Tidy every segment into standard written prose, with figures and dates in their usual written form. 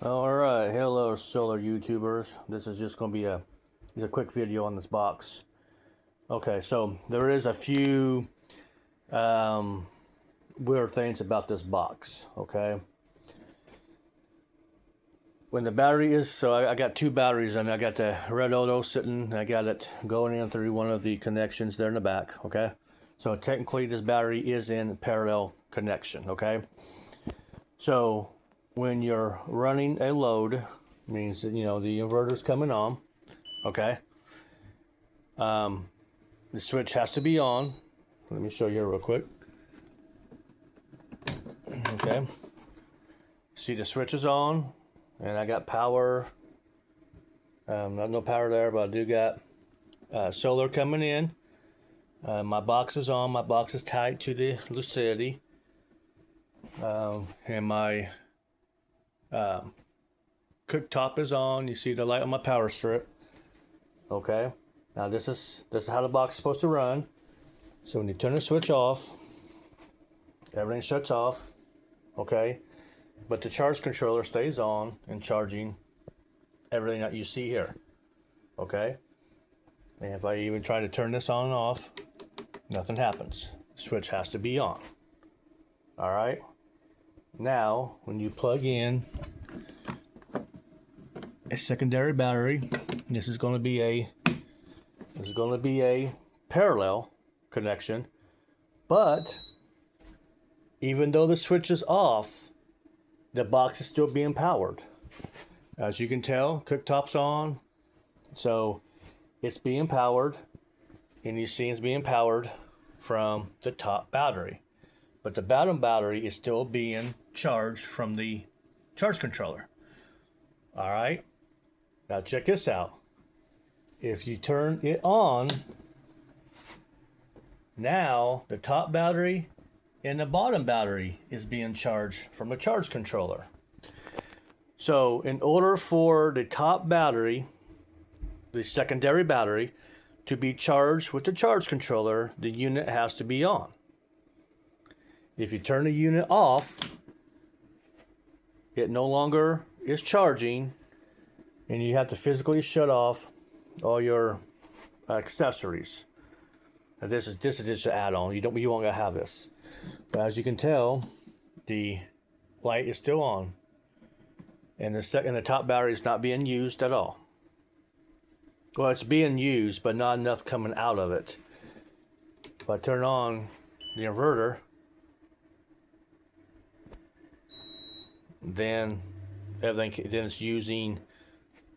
Alright, hello solar YouTubers. This is just going to be a quick video on this box. Okay, so there is a few weird things about this box, okay? When the battery is, so I got two batteries and I got the red Odo sitting, I got it going in through one of the connections there in the back, okay? So technically this battery is in parallel connection, okay? So when you're running a load, means that, you know, the inverter's coming on, okay? The switch has to be on. Let me show you real quick. Okay. See, the switch is on, and I got power. Not no power there, but I do got solar coming in. My box is on. My box is tied to the licitti. And my cooktop is on. You see the light on my power strip. Okay. Now this is how the box is supposed to run. So when you turn the switch off, everything shuts off. Okay. But the charge controller stays on and charging everything that you see here. Okay. And if I even try to turn this on and off, nothing happens. The switch has to be on. Alright. Now when you plug in a secondary battery, this is going to be a parallel connection, but even though the switch is off, the box is still being powered. As you can tell, cooktop's on, so it's being powered, and you see it's being powered from the top battery, but the bottom battery is still being charged from the charge controller. All right, now check this out. If you turn it on, now the top battery and the bottom battery is being charged from the charge controller. So in order for the top battery, the secondary battery, to be charged with the charge controller, the unit has to be on. If you turn the unit off, it no longer is charging, and you have to physically shut off all your accessories. Now this is just an add-on. You won't gonna have this. But as you can tell, the light is still on, and the top battery is not being used at all. Well, it's being used, but not enough coming out of it. If I turn on the inverter, then it's using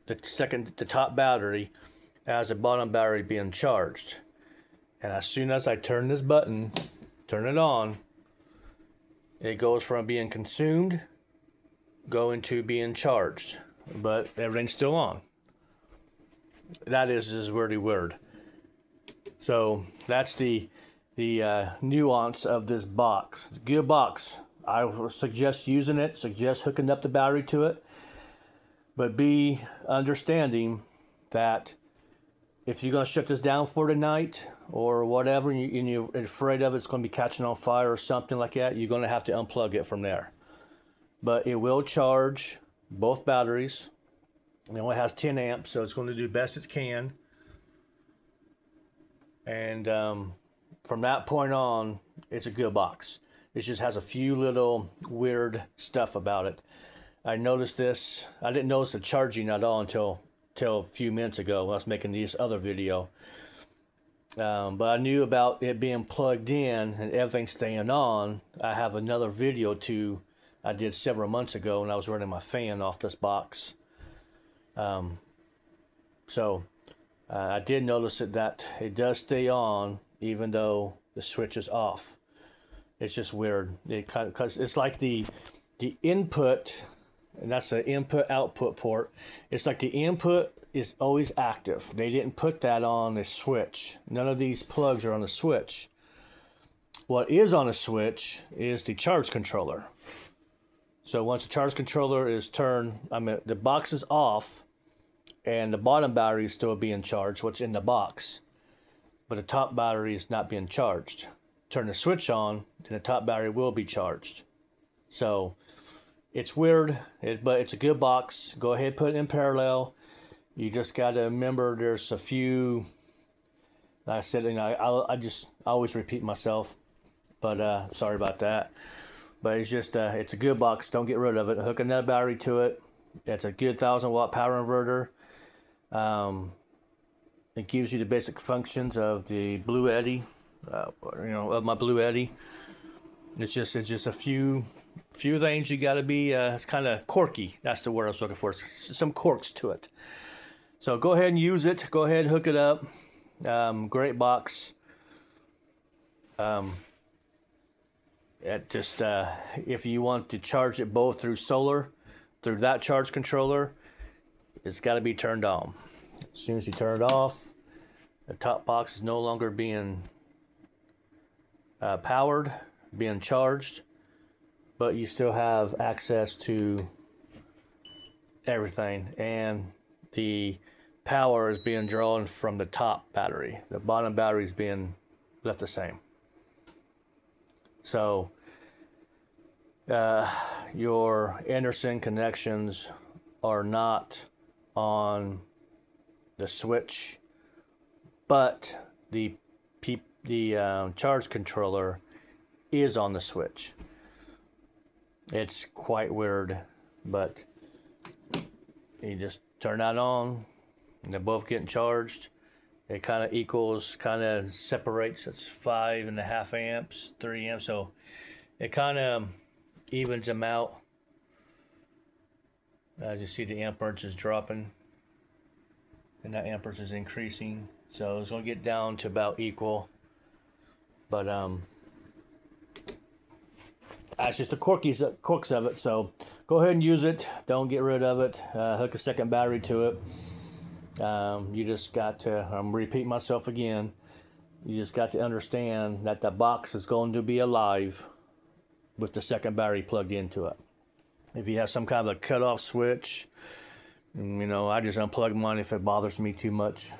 the top battery as the bottom battery being charged. And as soon as I turn this button, turn it on, it goes from being consumed going to being charged, but everything's still on. That is really weird. So that's the nuance of this box. It's a good box. I would suggest using it, suggest hooking up the battery to it, but be understanding that if you're going to shut this down for tonight or whatever, and you're afraid of it's going to be catching on fire or something like that, you're going to have to unplug it from there. But it will charge both batteries. It only has 10 amps, so it's going to do best it can. And from that point on, it's a good box. It just has a few little weird stuff about it. I noticed this. I didn't notice the charging at all until a few minutes ago when I was making this other video. But I knew about it being plugged in and everything staying on. I have another video too I did several months ago when I was running my fan off this box. So I did notice that it does stay on even though the switch is off. It's just weird. Because it's like the input, and that's the input-output port. It's like the input is always active. They didn't put that on the switch. None of these plugs are on the switch. What is on the switch is the charge controller. So once the charge controller is turned, the box is off, and the bottom battery is still being charged, what's in the box. But the top battery is not being charged. Turn the switch on, and the top battery will be charged. So It's weird, but it's a good box. Go ahead, put it in parallel. You just got to remember there's a few, like I said, I always repeat myself, but sorry about that. But it's just, it's a good box. Don't get rid of it. Hook another battery to it. It's a good 1,000-watt power inverter. It gives you the basic functions of the Blue Eddy, of my Blue Eddy. It's just a few things you got to be. It's kind of quirky. That's the word I was looking for. Some quirks to it. So go ahead and use it. Go ahead and hook it up. Great box. If you want to charge it both through solar, through that charge controller, it's got to be turned on. As soon as you turn it off, the top box is no longer being powered, being charged, but you still have access to everything, and the power is being drawn from the top battery. The bottom battery is being left the same. So your Anderson connections are not on the switch, but the charge controller is on the switch. It's quite weird, but you just turn that on and they're both getting charged. It kind of separates. It's 5.5 amps, 3 amps, so it kind of evens them out. As you see, the amperage is dropping and that amperage is increasing, so it's going to get down to about equal. But that's just the quirks of it. So go ahead and use it. Don't get rid of it. Hook a second battery to it. You just got to, I'm repeating myself again, you just got to understand that the box is going to be alive with the second battery plugged into it. If you have some kind of a cutoff switch, I just unplug mine if it bothers me too much.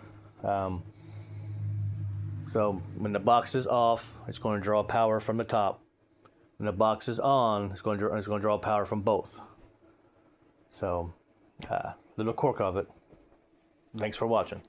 So when the box is off, it's going to draw power from the top. When the box is on, it's going to draw power from both. So, little quirk of it. Thanks for watching.